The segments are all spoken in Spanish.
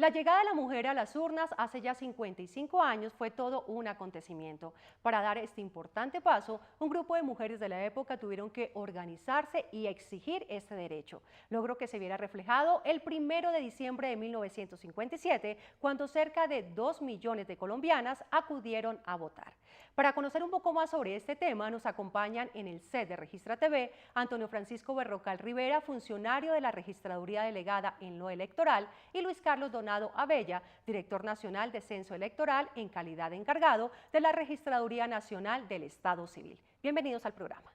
La llegada de la mujer a las urnas hace ya 55 años fue todo un acontecimiento. Para dar este importante paso, un grupo de mujeres de la época tuvieron que organizarse y exigir este derecho. Logro que se viera reflejado el 1 de diciembre de 1957, cuando cerca de 2 millones de colombianas acudieron a votar. Para conocer un poco más sobre este tema, nos acompañan en el set de Registra TV Antonio Francisco Berrocal Rivera, funcionario de la Registraduría Delegada en lo Electoral, y Luis Carlos Donado Abella, director nacional de Censo Electoral en calidad de encargado de la Registraduría Nacional del Estado Civil. Bienvenidos al programa.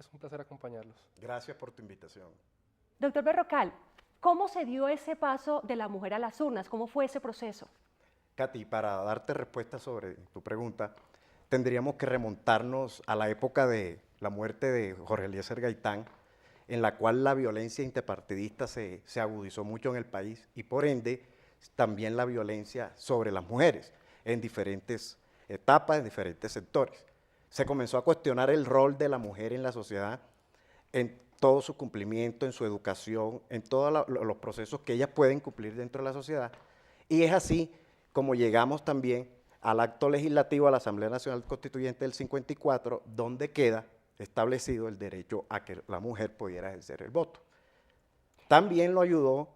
Es un placer acompañarlos. Gracias por tu invitación. Doctor Berrocal, ¿cómo se dio ese paso de la mujer a las urnas? ¿Cómo fue ese proceso? Katy, para darte respuesta sobre tu pregunta, tendríamos que remontarnos a la época de la muerte de Jorge Eliezer Gaitán, en la cual la violencia interpartidista se agudizó mucho en el país y por ende también la violencia sobre las mujeres en diferentes etapas, en diferentes sectores. Se comenzó a cuestionar el rol de la mujer en la sociedad, en todo su cumplimiento, en su educación, en todos los procesos que ellas pueden cumplir dentro de la sociedad. Y es así como llegamos también al acto legislativo, a la Asamblea Nacional Constituyente del 54, donde queda establecido el derecho a que la mujer pudiera ejercer el voto. También lo ayudó,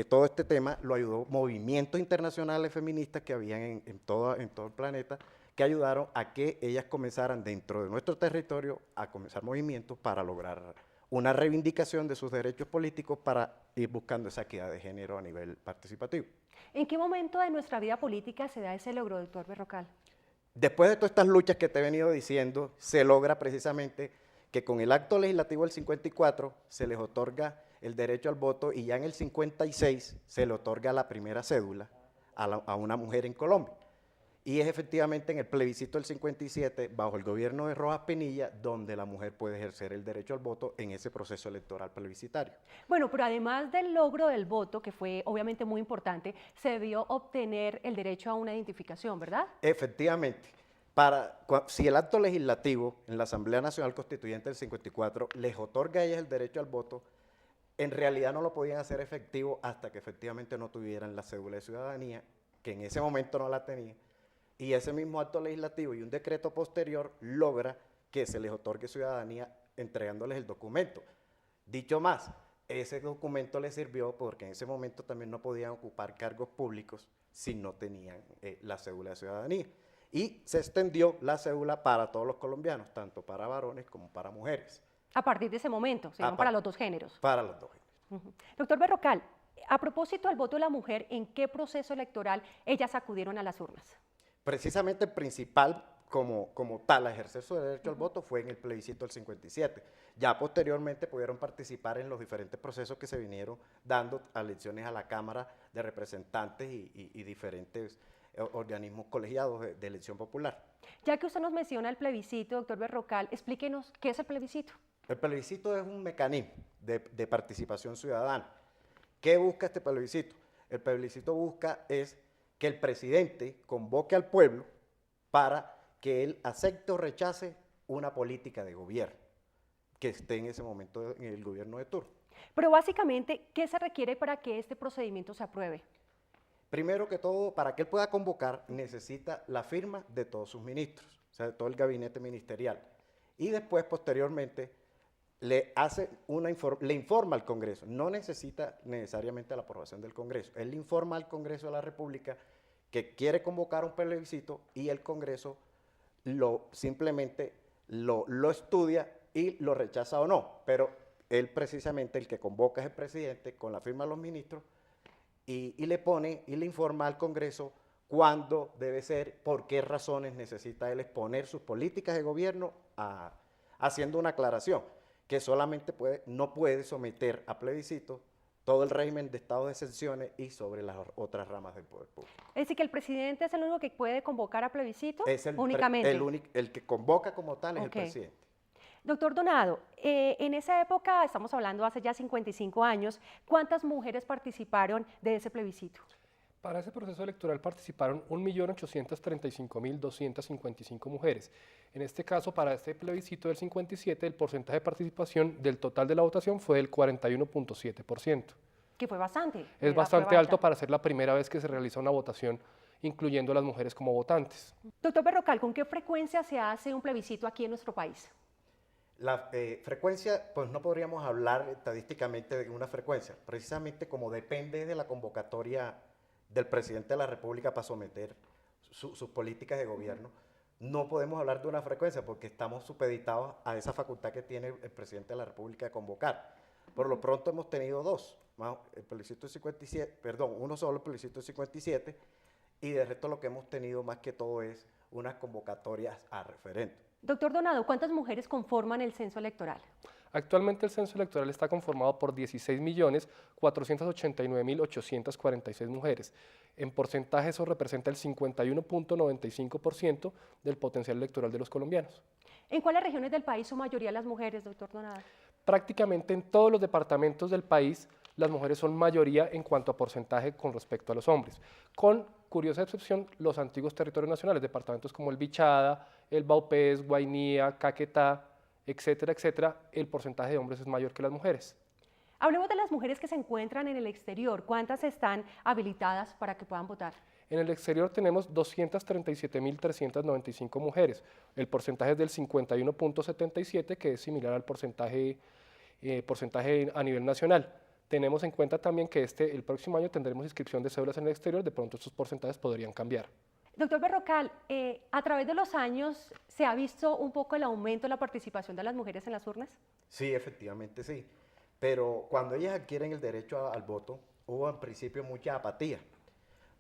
todo este tema lo ayudó movimientos internacionales feministas que habían en todo el planeta, que ayudaron a que ellas comenzaran dentro de nuestro territorio a comenzar movimientos para lograr una reivindicación de sus derechos políticos para ir buscando esa equidad de género a nivel participativo. ¿En qué momento de nuestra vida política se da ese logro, doctor Berrocal? Después de todas estas luchas que te he venido diciendo, se logra precisamente que con el acto legislativo del 54 se les otorga el derecho al voto y ya en el 56 se le otorga la primera cédula a una mujer en Colombia. Y es efectivamente en el plebiscito del 57, bajo el gobierno de Rojas Pinilla, donde la mujer puede ejercer el derecho al voto en ese proceso electoral plebiscitario. Bueno, pero además del logro del voto, que fue obviamente muy importante, se debió obtener el derecho a una identificación, ¿verdad? Efectivamente. Si el acto legislativo en la Asamblea Nacional Constituyente del 54 les otorga a ellas el derecho al voto, en realidad no lo podían hacer efectivo hasta que efectivamente no tuvieran la cédula de ciudadanía, que en ese momento no la tenían. Y ese mismo acto legislativo y un decreto posterior logra que se les otorgue ciudadanía entregándoles el documento. Dicho más, ese documento les sirvió porque en ese momento también no podían ocupar cargos públicos si no tenían la cédula de ciudadanía. Y se extendió la cédula para todos los colombianos, tanto para varones como para mujeres. A partir de ese momento, se dieron para los dos géneros. Para los dos géneros. Doctor Berrocal, a propósito del voto de la mujer, ¿en qué proceso electoral ellas acudieron a las urnas? Precisamente el principal, como tal, a ejercer su derecho al voto fue en el plebiscito del 57. Ya posteriormente pudieron participar en los diferentes procesos que se vinieron dando a elecciones a la Cámara de Representantes y diferentes organismos colegiados de elección popular. Ya que usted nos menciona el plebiscito, doctor Berrocal, explíquenos qué es el plebiscito. El plebiscito es un mecanismo de participación ciudadana. ¿Qué busca este plebiscito? El plebiscito busca es que el presidente convoque al pueblo para que él acepte o rechace una política de gobierno que esté en ese momento en el gobierno de turno. Pero básicamente, ¿qué se requiere para que este procedimiento se apruebe? Primero que todo, para que él pueda convocar, necesita la firma de todos sus ministros, o sea, de todo el gabinete ministerial. Y después, posteriormente, le informa al Congreso, no necesita necesariamente la aprobación del Congreso, él le informa al Congreso de la República que quiere convocar un plebiscito y el Congreso simplemente lo estudia y lo rechaza o no, pero él precisamente el que convoca es el presidente con la firma de los ministros y le informa al Congreso cuándo debe ser, por qué razones necesita él exponer sus políticas de gobierno haciendo una aclaración que solamente no puede someter a plebiscito todo el régimen de estado de excepciones y sobre las otras ramas del poder público. Es decir, que el presidente es el único que puede convocar a plebiscito Es únicamente. El que convoca como tal es el presidente. Doctor Donado, en esa época, estamos hablando hace ya 55 años, ¿cuántas mujeres participaron de ese plebiscito? Para ese proceso electoral participaron 1.835.255 mujeres. En este caso, para este plebiscito del 57, el porcentaje de participación del total de la votación fue del 41.7%. Que fue bastante. Es bastante alto para ser la primera vez que se realiza una votación incluyendo a las mujeres como votantes. Doctor Berrocal, ¿con qué frecuencia se hace un plebiscito aquí en nuestro país? La frecuencia, pues no podríamos hablar estadísticamente de una frecuencia, precisamente como depende de la convocatoria del presidente de la República para someter sus políticas de gobierno. No podemos hablar de una frecuencia porque estamos supeditados a esa facultad que tiene el presidente de la República de convocar. Por lo pronto hemos tenido dos, el plebiscito 57, perdón, uno solo, el plebiscito 57, y de resto lo que hemos tenido más que todo es unas convocatorias a referéndum. Doctor Donado, ¿cuántas mujeres conforman el censo electoral? Actualmente el censo electoral está conformado por 16.489.846 mujeres. En porcentaje eso representa el 51.95% del potencial electoral de los colombianos. ¿En cuáles regiones del país son mayoría las mujeres, doctor Donado? Prácticamente en todos los departamentos del país las mujeres son mayoría en cuanto a porcentaje con respecto a los hombres, con curiosa excepción los antiguos territorios nacionales, departamentos como el Bichada, el Vaupés, Guainía, Caquetá, etcétera, etcétera, el porcentaje de hombres es mayor que las mujeres. Hablemos de las mujeres que se encuentran en el exterior. ¿Cuántas están habilitadas para que puedan votar? En el exterior tenemos 237.395 mujeres. El porcentaje es del 51.77, que es similar al porcentaje a nivel nacional. Tenemos en cuenta también que el próximo año tendremos inscripción de cédulas en el exterior, de pronto estos porcentajes podrían cambiar. Doctor Berrocal, a través de los años, ¿se ha visto un poco el aumento de la participación de las mujeres en las urnas? Sí, efectivamente sí. Pero cuando ellas adquieren el derecho al voto, hubo en principio mucha apatía,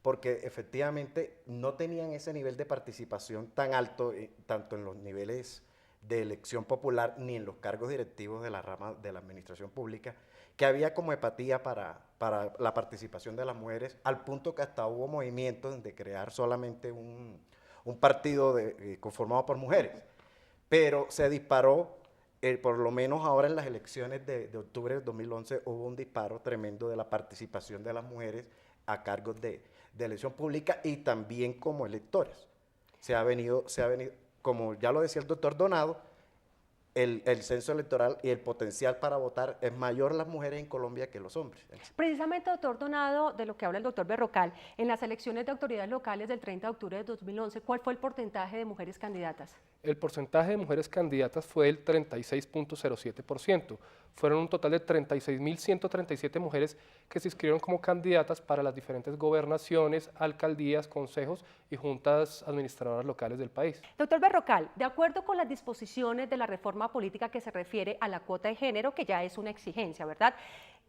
porque efectivamente no tenían ese nivel de participación tan alto, tanto en los niveles de elección popular ni en los cargos directivos de la rama de la administración pública, que había como apatía para la participación de las mujeres, al punto que hasta hubo movimientos de crear solamente un partido conformado por mujeres. Pero se disparó, por lo menos ahora en las elecciones de octubre del 2011, hubo un disparo tremendo de la participación de las mujeres a cargos de elección pública y también como electoras. Se ha venido, como ya lo decía el doctor Donado, el censo electoral y el potencial para votar es mayor las mujeres en Colombia que los hombres. Precisamente, doctor Donado, de lo que habla el doctor Berrocal, en las elecciones de autoridades locales del 30 de octubre de 2011, ¿cuál fue el porcentaje de mujeres candidatas? El porcentaje de mujeres candidatas fue del 36.07%. Fueron un total de 36.137 mujeres que se inscribieron como candidatas para las diferentes gobernaciones, alcaldías, consejos y juntas administradoras locales del país. Doctor Berrocal, de acuerdo con las disposiciones de la reforma política que se refiere a la cuota de género, que ya es una exigencia, ¿verdad?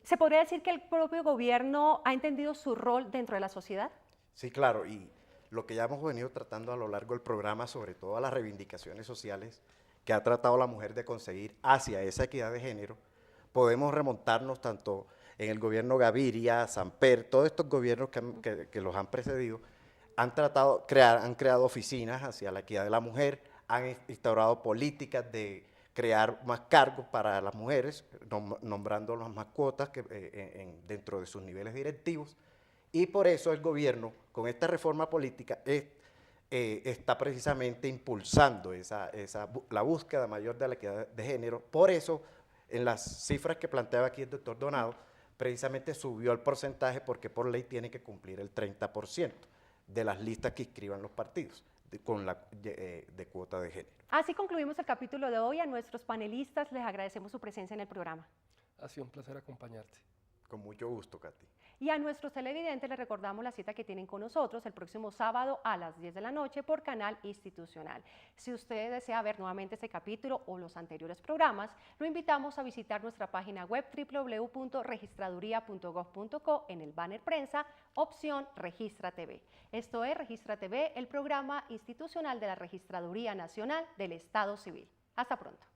¿Se podría decir que el propio gobierno ha entendido su rol dentro de la sociedad? Sí, claro, y lo que ya hemos venido tratando a lo largo del programa, sobre todo a las reivindicaciones sociales que ha tratado la mujer de conseguir hacia esa equidad de género, podemos remontarnos tanto en el gobierno Gaviria, Samper, todos estos gobiernos que los han precedido, han creado oficinas hacia la equidad de la mujer, han instaurado políticas de crear más cargos para las mujeres, nombrando más cuotas dentro de sus niveles directivos, y por eso el gobierno, con esta reforma política, está precisamente impulsando la búsqueda mayor de la equidad de género. Por eso, en las cifras que planteaba aquí el doctor Donado, precisamente subió el porcentaje porque por ley tiene que cumplir el 30% de las listas que inscriban los partidos de cuota de género. Así concluimos el capítulo de hoy. A nuestros panelistas les agradecemos su presencia en el programa. Ha sido un placer acompañarte. Con mucho gusto, Katy. Y a nuestros televidentes les recordamos la cita que tienen con nosotros el próximo sábado a las 10 de la noche por Canal Institucional. Si usted desea ver nuevamente este capítulo o los anteriores programas, lo invitamos a visitar nuestra página web www.registraduría.gov.co en el banner prensa, opción Registra TV. Esto es Registra TV, el programa institucional de la Registraduría Nacional del Estado Civil. Hasta pronto.